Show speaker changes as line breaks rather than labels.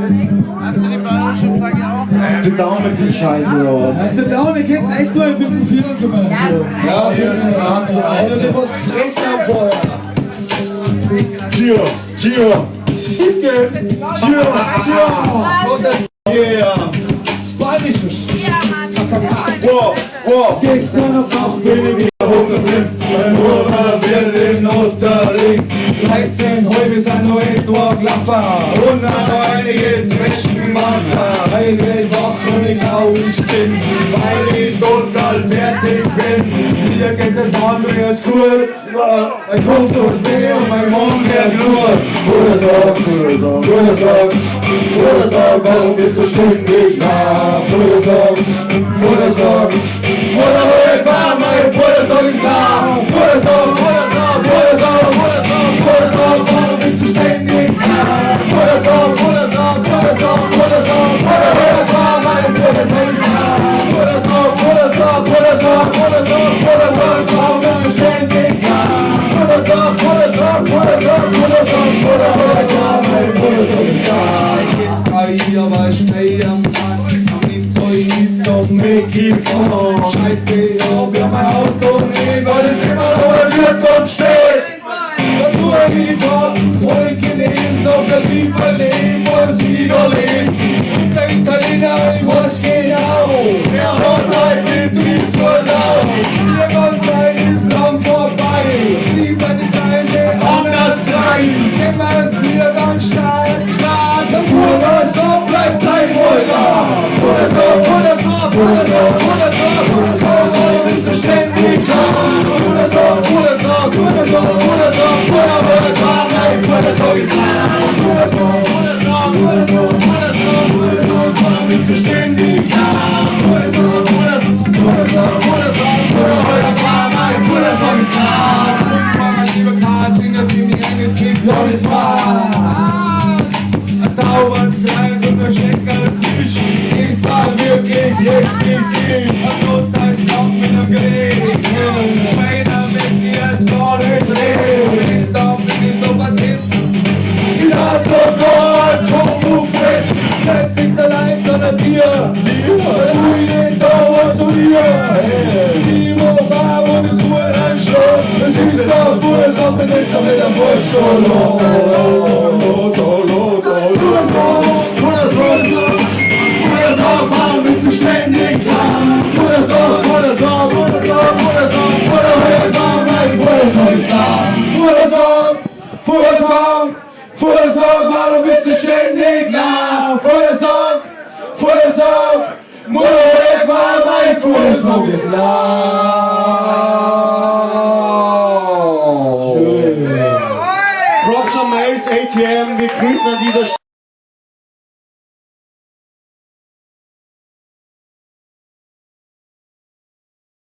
Hast du die bayerische Flagge auch?
Sit down mit dem Scheiß oder was?
Also da jetzt echt mal ein bisschen führen können.
Ja, hier ist ein Arzt.
Oder du musst gefressen haben vorher.
Cheer, cheer, cheer, yeah.
Spanisches.
Wow, wow.
Gestern auf Nachbühne
Mein Bruder wird in Unterring.
13 heute sind noch etwa Klaffer.
Und noch einige Zwischenwasser.
Weil ich wach und ich auch ich bin.
Weil ich total fertig bin.
Mir geht das andere als gut. Mein Kopf tut weh und mein Mund wird nur.
Vorsorg, warum bist du ständig nah? Vorsorg, oder heute war mein Vorsorg ist da. Vorsorg, warum bist du ständig nah? Vorsorg, oder heute war mein Vorsorg ist da. Vorsorg, warum bist du ständig nah? Vorsorg, oder heute war mein Vorsorg ist da.
Hier war schnell am Mann, nicht so
Mickey von
Scheiße, ob ja mein Auto nicht,
weil es immer wird und steht.
das Uhr wie dort, voll genesen, auf der Tiefe leben, wo es wieder lebt. Und der Italiener, ich weiß genau,
Der Haushalt Betriebsurlaub.
die ganze Zeit ist lang vorbei. Die seine Preise
Anders Preis.
sehen wir uns wieder ganz stark. Der Fuhrwasser bleibt gleich wohl da.
Vorsorg, bist du ständig da. Vorsorg, oder heute war mein Vorsorg ist da. Vorsorg, bist du ständig da. Vorsorg, oder heute war mein Vorsorg ist da.
Liebe Katrin, dass sie nicht eingezwickt
Ja, das war.
zaubert Fleisch und der Schenker Fisch.
Es war wirklich exklusiv.
Und Notzeit auch mit einem Gerät. Schweiner mit mir als vorne drehen. Doch wenn ich sowas ist,
Ja, sofort Tofu fest.
jetzt nicht allein, sondern dir. Ruhig den Dauer zu mir. Die Moral und das Ruhe reinschlagen. Es ist doch Fuß und bin ich mit der Wurst solo.
Warum bist du ständig da? Vorsorg, oder heute war mein Vorsorg ist da.
Vorsorg, warum bist du ständig nah? Vorsorg, Mutter, war mein Vorsorg ist nah.
Props am Mace ATM, wir grüßen an dieser Stelle.